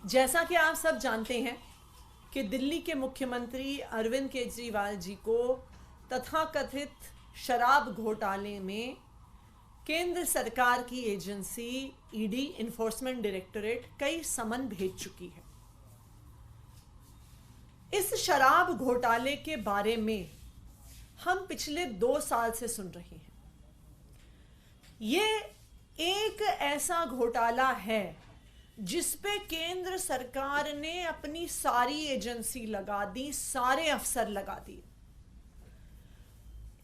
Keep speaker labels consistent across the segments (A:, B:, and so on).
A: जैसा कि आप सब जानते हैं कि दिल्ली के मुख्यमंत्री अरविंद केजरीवाल जी को तथाकथित शराब घोटाले में केंद्र सरकार की एजेंसी ईडी इन्फोर्समेंट डायरेक्टरेट कई समन भेज चुकी है। इस शराब घोटाले के बारे में हम पिछले 2 साल से सुन रहे हैं। ये एक ऐसा घोटाला है जिस पे केंद्र सरकार ने अपनी सारी एजेंसी लगा दी, सारे अफसर लगा दिए।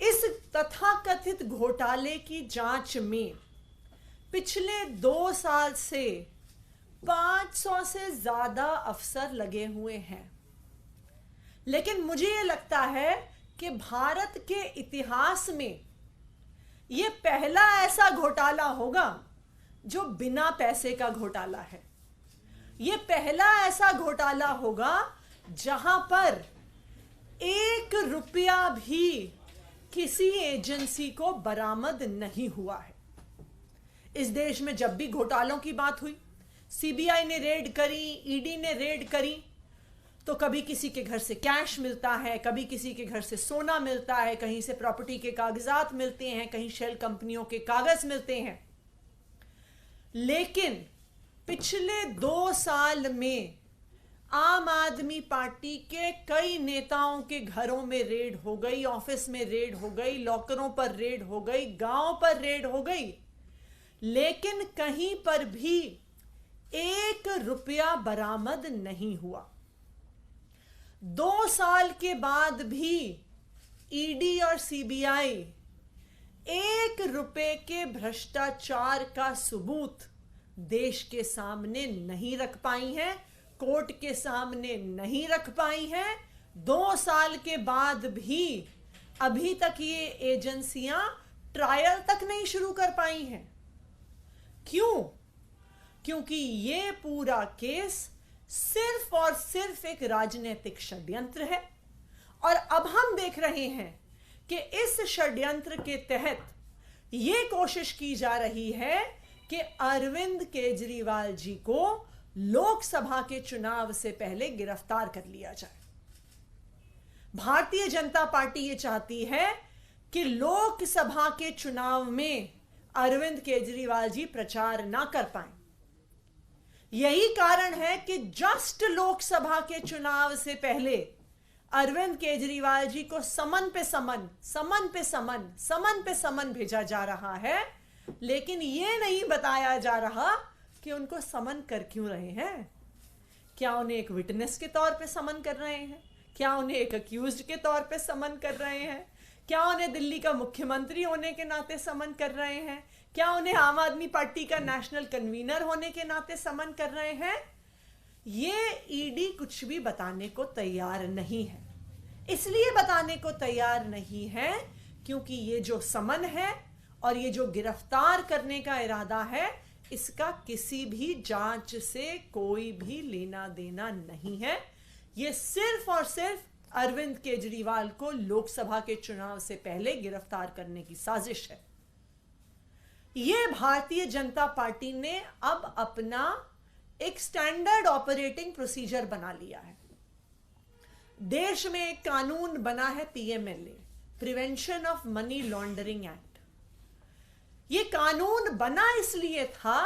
A: इस तथाकथित घोटाले की जांच में पिछले 2 साल से 500 से ज्यादा अफसर लगे हुए हैं। लेकिन मुझे ये लगता है कि भारत के इतिहास में यह पहला ऐसा घोटाला होगा जो बिना पैसे का घोटाला है। यह पहला ऐसा घोटाला होगा जहां पर 1 रुपया भी किसी एजेंसी को बरामद नहीं हुआ है। इस देश में जब भी घोटालों की बात हुई, सीबीआई ने रेड करी, ईडी ने रेड करी, तो कभी किसी के घर से कैश मिलता है, कभी किसी के घर से सोना मिलता है, कहीं से प्रॉपर्टी के कागजात मिलते हैं, कहीं शेल कंपनियों के कागज मिलते हैं। लेकिन पिछले 2 साल में आम आदमी पार्टी के कई नेताओं के घरों में रेड हो गई, ऑफिस में रेड हो गई, लॉकरों पर रेड हो गई, गांव पर रेड हो गई, लेकिन कहीं पर भी 1 रुपया बरामद नहीं हुआ। 2 साल के बाद भी ईडी और सीबीआई 1 रुपए के भ्रष्टाचार का सबूत देश के सामने नहीं रख पाई हैं, कोर्ट के सामने नहीं रख पाई हैं। 2 साल के बाद भी अभी तक ये एजेंसियां ट्रायल तक नहीं शुरू कर पाई हैं। क्यों? क्योंकि ये पूरा केस सिर्फ और सिर्फ एक राजनीतिक षड्यंत्र है। और अब हम देख रहे हैं कि इस षड्यंत्र के तहत यह कोशिश की जा रही है कि अरविंद केजरीवाल जी को लोकसभा के चुनाव से पहले गिरफ्तार कर लिया जाए। भारतीय जनता पार्टी ये चाहती है कि लोकसभा के चुनाव में अरविंद केजरीवाल जी प्रचार ना कर पाए। यही कारण है कि जस्ट लोकसभा के चुनाव से पहले अरविंद केजरीवाल जी को समन पे समन भेजा जा रहा है। लेकिन यह नहीं बताया जा रहा कि उनको समन कर क्यों रहे हैं। क्या उन्हें एक विटनेस के तौर पे समन कर रहे हैं? क्या उन्हें एक अक्यूज्ड के तौर पे समन कर रहे हैं? क्या उन्हें दिल्ली का मुख्यमंत्री होने के नाते समन कर रहे हैं? क्या उन्हें आम आदमी पार्टी का नेशनल कन्वीनर होने के नाते समन कर रहे हैं? ये ईडी कुछ भी बताने को तैयार नहीं है। इसलिए बताने को तैयार नहीं है क्योंकि ये जो समन है और ये जो गिरफ्तार करने का इरादा है, इसका किसी भी जांच से कोई भी लेना देना नहीं है। ये सिर्फ और सिर्फ अरविंद केजरीवाल को लोकसभा के चुनाव से पहले गिरफ्तार करने की साजिश है। यह भारतीय जनता पार्टी ने अब अपना एक स्टैंडर्ड ऑपरेटिंग प्रोसीजर बना लिया है। देश में एक कानून बना है PMLA, prevention of money laundering act. यह कानून बना इसलिए था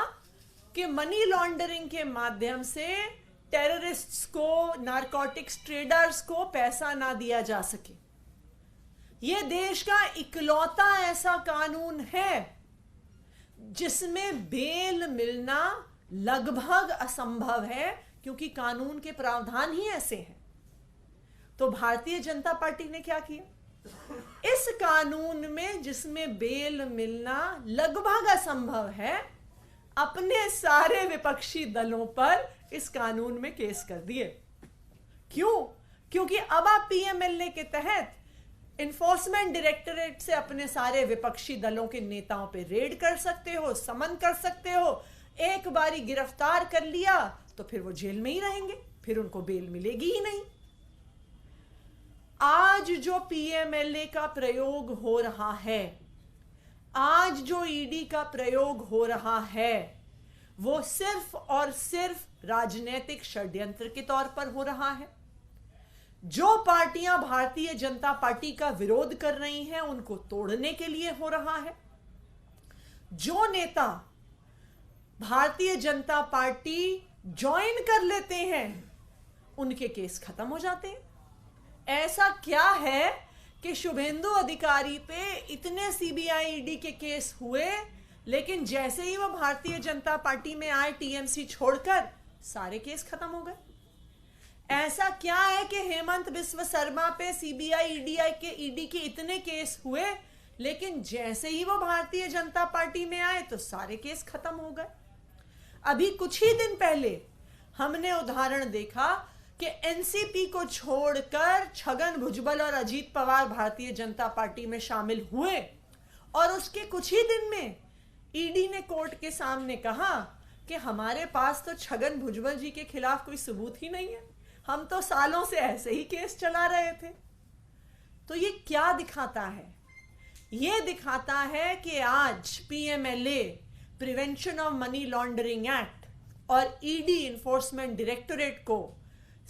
A: कि मनी लॉन्ड्रिंग के माध्यम से टेररिस्ट्स को, नारकोटिक्स ट्रेडर्स को पैसा ना दिया जा सके। यह देश का इकलौता ऐसा कानून है जिसमें बेल मिलना लगभग असंभव है, क्योंकि कानून के प्रावधान ही ऐसे हैं। तो भारतीय जनता पार्टी ने क्या किया? इस कानून में जिसमें बेल मिलना लगभग असंभव है, अपने सारे विपक्षी दलों पर इस कानून में केस कर दिए। क्यों? क्योंकि अब आप पीएमएलए के तहत इन्फोर्समेंट डायरेक्टरेट से अपने सारे विपक्षी दलों के नेताओं पे रेड कर सकते हो, समन कर सकते हो। एक बारी गिरफ्तार कर लिया तो फिर वो जेल में ही रहेंगे, फिर उनको बेल मिलेगी ही नहीं। आज जो पीएमएलए का प्रयोग हो रहा है, आज जो ईडी का प्रयोग हो रहा है, वो सिर्फ और सिर्फ राजनीतिक षड्यंत्र के तौर पर हो रहा है। जो पार्टियां भारतीय जनता पार्टी का विरोध कर रही हैं उनको तोड़ने के लिए हो रहा है। जो नेता भारतीय जनता पार्टी ज्वाइन कर लेते हैं उनके केस खत्म हो जाते हैं। ऐसा क्या है कि शुभेंदु अधिकारी पे इतने सीबीआई ईडी के केस हुए, लेकिन जैसे ही वो भारतीय जनता पार्टी में आए टीएमसी छोड़कर, सारे केस खत्म हो गए। ऐसा क्या है कि हेमंत बिस्व शर्मा पे सीबीआई ईडी के इतने केस हुए, लेकिन जैसे ही वो भारतीय जनता पार्टी में आए तो सारे केस खत्म हो गए। अभी कुछ ही दिन पहले हमने उदाहरण देखा कि एनसीपी को छोड़कर छगन भुजबल और अजीत पवार भारतीय जनता पार्टी में शामिल हुए और उसके कुछ ही दिन में ईडी ने कोर्ट के सामने कहा कि हमारे पास तो छगन भुजबल जी के खिलाफ कोई सबूत ही नहीं है, हम तो सालों से ऐसे ही केस चला रहे थे। तो ये क्या दिखाता है? ये दिखाता है कि आज PMLA, prevention of money laundering act और ईडी इन्फोर्समेंट डायरेक्टोरेट को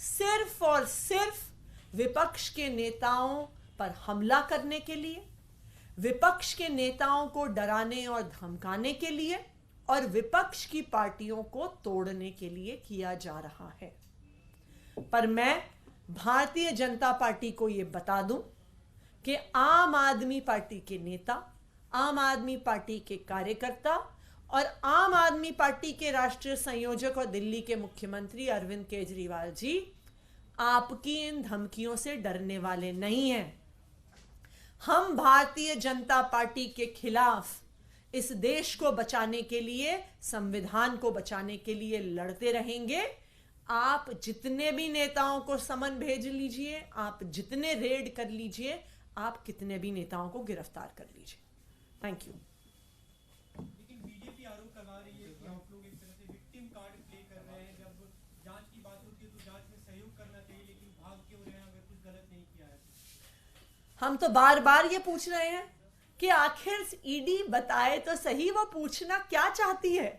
A: सिर्फ और सिर्फ विपक्ष के नेताओं पर हमला करने के लिए, विपक्ष के नेताओं को डराने और धमकाने के लिए और विपक्ष की पार्टियों को तोड़ने के लिए किया जा रहा है। पर मैं भारतीय जनता पार्टी को यह बता दूं कि आम आदमी पार्टी के नेता, आम आदमी पार्टी के कार्यकर्ता और आम आदमी पार्टी के राष्ट्रीय संयोजक और दिल्ली के मुख्यमंत्री अरविंद केजरीवाल जी आपकी इन धमकियों से डरने वाले नहीं हैं। हम भारतीय जनता पार्टी के खिलाफ इस देश को बचाने के लिए, संविधान को बचाने के लिए लड़ते रहेंगे। आप जितने भी नेताओं को समन भेज लीजिए, आप जितने रेड कर लीजिए, आप कितने भी नेताओं को गिरफ्तार कर लीजिए। Thank you.
B: लेकिन बीजेपी आरोप लगा रही है कि आप लोग एक तरह से विक्टिम कार्ड प्ले कर रहे हैं। जब जांच की बात होती है तो जांच में सहयोग करना चाहिए, लेकिन भाग क्यों रहे हैं अगर कुछ गलत नहीं किया है?
A: हम तो बार बार ये पूछ रहे हैं कि आखिर ईडी बताए तो सही वो पूछना क्या चाहती है।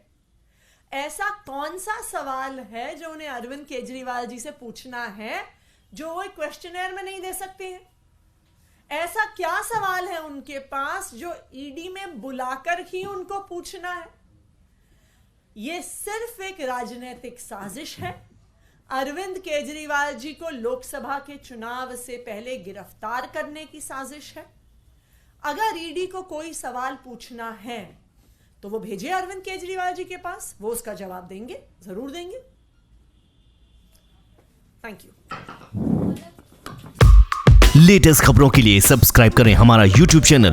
A: ऐसा कौन सा सवाल है जो उन्हें अरविंद केजरीवाल जी से पूछना है जो वो क्वेश्चनर में नहीं दे सकते हैं? ऐसा क्या सवाल है उनके पास जो ईडी में बुलाकर ही उनको पूछना है? यह सिर्फ एक राजनीतिक साजिश है। अरविंद केजरीवाल जी को लोकसभा के चुनाव से पहले गिरफ्तार करने की साजिश है। अगर ईडी को कोई सवाल पूछना है तो वो भेजे अरविंद केजरीवाल जी के पास, वो उसका जवाब देंगे, जरूर देंगे। Thank you.
C: लेटेस्ट खबरों के लिए सब्सक्राइब करें हमारा YouTube चैनल